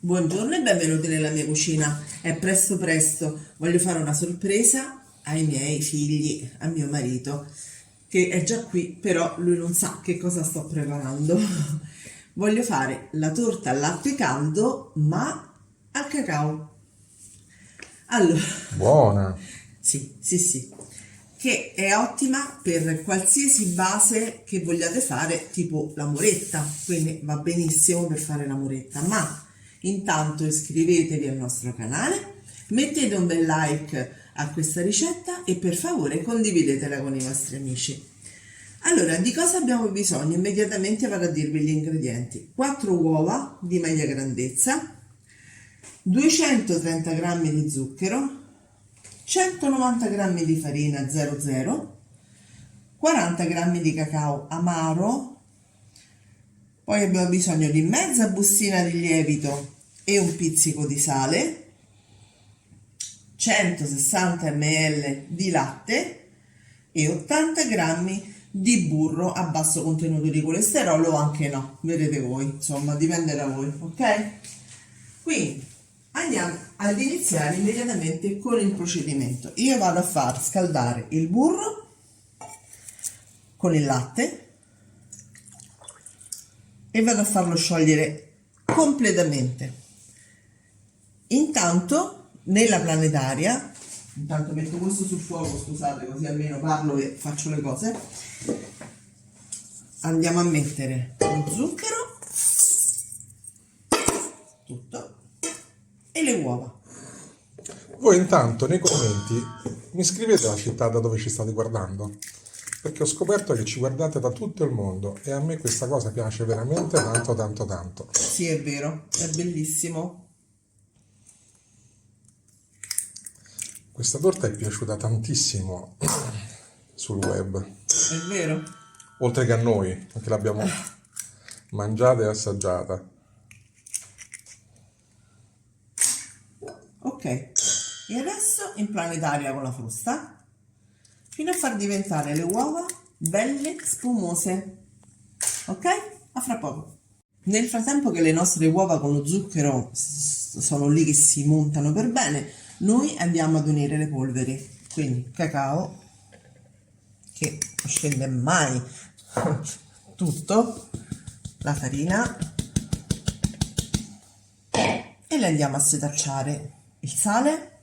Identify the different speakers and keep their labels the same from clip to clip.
Speaker 1: Buongiorno e benvenuti nella mia cucina. È presto presto, voglio fare una sorpresa ai miei figli, a mio marito, che è già qui, però lui non sa che cosa sto preparando. Voglio fare la torta al latte caldo, ma al cacao. Allora,
Speaker 2: Buona.
Speaker 1: sì, che è ottima per qualsiasi base che vogliate fare, tipo la moretta, quindi va benissimo per fare la moretta, ma intanto iscrivetevi al nostro canale, mettete un bel like a questa ricetta e per favore condividetela con i vostri amici. Allora, di cosa abbiamo bisogno? Immediatamente vado a dirvi gli ingredienti. 4 uova di media grandezza, 230 g di zucchero, 190 g di farina 00, 40 g di cacao amaro, poi abbiamo bisogno di mezza bustina di lievito e un pizzico di sale, 160 ml di latte e 80 g di burro a basso contenuto di colesterolo o anche no, vedete voi, insomma dipende da voi, ok? Quindi andiamo ad iniziare immediatamente con il procedimento. Io vado a far scaldare il burro con il latte e vado a farlo sciogliere completamente. Intanto nella planetaria, intanto metto questo sul fuoco, scusate, così almeno parlo e faccio le cose, andiamo a mettere lo zucchero, tutto, e le uova.
Speaker 2: Voi intanto nei commenti mi scrivete la città da dove ci state guardando, perché ho scoperto che ci guardate da tutto il mondo e a me questa cosa piace veramente tanto tanto tanto.
Speaker 1: Sì, è vero, è bellissimo.
Speaker 2: Questa torta è piaciuta tantissimo sul web,
Speaker 1: È vero.
Speaker 2: oltre che a noi, perché l'abbiamo mangiata e assaggiata.
Speaker 1: Ok, e adesso in planetaria con la frusta fino a far diventare le uova belle spumose. Ok? A fra poco. Nel frattempo che le nostre uova con lo zucchero sono lì che si montano per bene, noi andiamo ad unire le polveri. Quindi cacao, che non scende mai tutto, la farina e le andiamo a setacciare il sale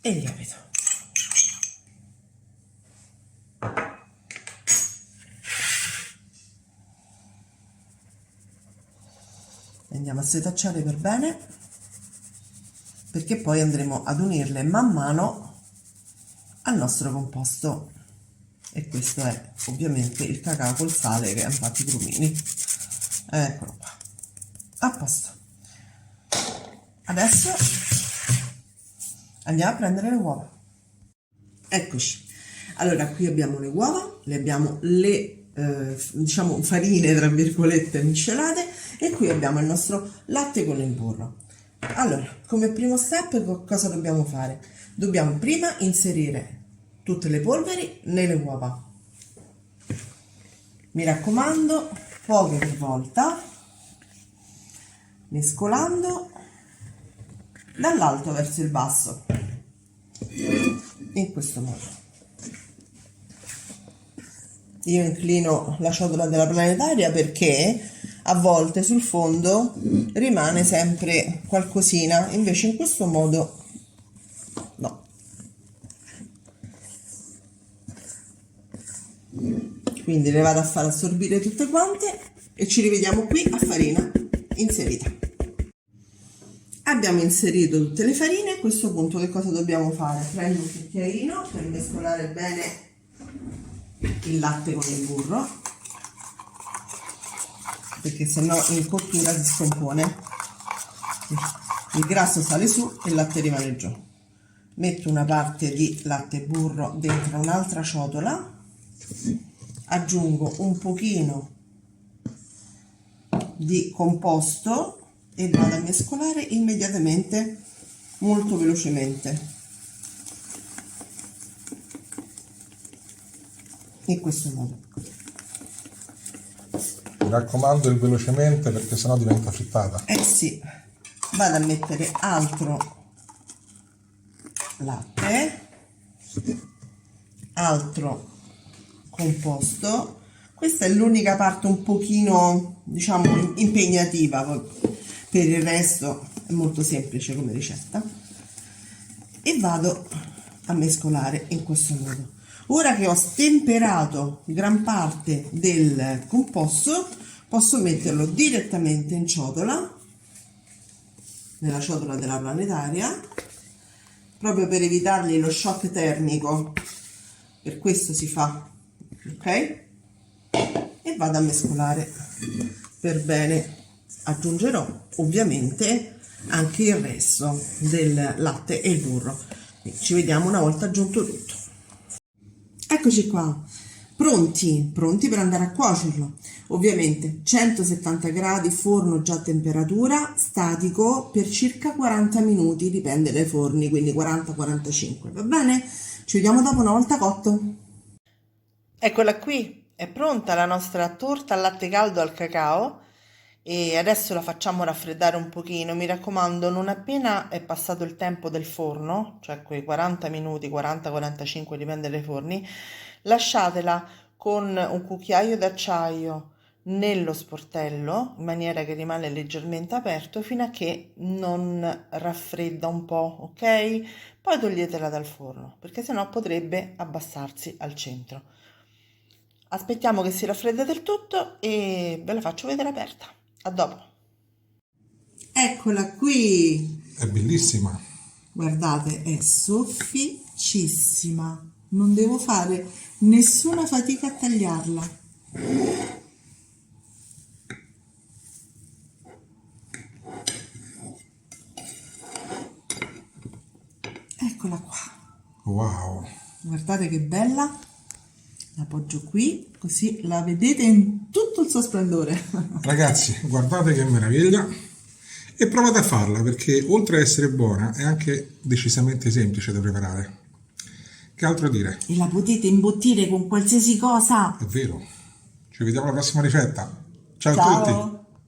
Speaker 1: e il lievito. Le andiamo a setacciare per bene perché poi andremo ad unirle man mano al nostro composto e questo è ovviamente il cacao col sale che hanno fatto i grumini. Eccolo qua, a posto. Adesso andiamo a prendere le uova. Eccoci. Allora, qui abbiamo le uova, le abbiamo diciamo farine tra virgolette miscelate e qui abbiamo il nostro latte con il burro. Allora, come primo step cosa dobbiamo fare? Dobbiamo prima inserire tutte le polveri nelle uova. Mi raccomando, poche per volta, mescolando dall'alto verso il basso, in questo modo. Io inclino la ciotola della planetaria perché a volte sul fondo rimane sempre qualcosina, invece in questo modo no. Quindi le vado a far assorbire tutte quante e ci rivediamo qui a farina inserita. Abbiamo inserito tutte le farine, a questo punto che cosa dobbiamo fare? Prendo un cucchiaino per mescolare bene il latte con il burro, perché sennò in cottura si scompone, il grasso sale su e il latte rimane giù. Metto una parte di latte e burro dentro un'altra ciotola, aggiungo un pochino di composto e vado a mescolare immediatamente molto velocemente in questo modo.
Speaker 2: Mi raccomando il velocemente perché sennò diventa frittata.
Speaker 1: Eh sì, vado a mettere altro latte, altro composto. Questa è l'unica parte un pochino, diciamo, impegnativa, per il resto è molto semplice come ricetta. E vado a mescolare in questo modo. Ora che ho stemperato gran parte del composto, posso metterlo direttamente in ciotola, nella ciotola della planetaria, proprio per evitargli lo shock termico. Per questo si fa, ok? E vado a mescolare per bene. Aggiungerò ovviamente anche il resto del latte e il burro. Quindi ci vediamo una volta aggiunto tutto. Eccoci qua, pronti per andare a cuocerlo. Ovviamente 170 gradi, forno già a temperatura, statico per circa 40 minuti, dipende dai forni, quindi 40-45, va bene? Ci vediamo dopo una volta cotto. Eccola qui, è pronta la nostra torta al latte caldo al cacao e adesso la facciamo raffreddare un pochino. Mi raccomando, non appena è passato il tempo del forno, cioè quei 40 minuti, 40-45, dipende dai forni, lasciatela con un cucchiaio d'acciaio nello sportello in maniera che rimane leggermente aperto fino a che non raffredda un po', ok? Poi toglietela dal forno perché sennò potrebbe abbassarsi al centro. Aspettiamo che si raffredda del tutto e ve la faccio vedere aperta. A dopo. Eccola qui.
Speaker 2: È bellissima.
Speaker 1: Guardate, è sofficissima. Non devo fare nessuna fatica a tagliarla. Eccola qua.
Speaker 2: Wow.
Speaker 1: Guardate che bella. La appoggio qui, così la vedete in tutto il suo splendore.
Speaker 2: Ragazzi, guardate che meraviglia. E provate a farla perché oltre a essere buona è anche decisamente semplice da preparare. Che altro dire?
Speaker 1: E la potete imbottire con qualsiasi cosa.
Speaker 2: È vero. Ci vediamo alla prossima ricetta. Ciao a
Speaker 1: Ciao.
Speaker 2: tutti.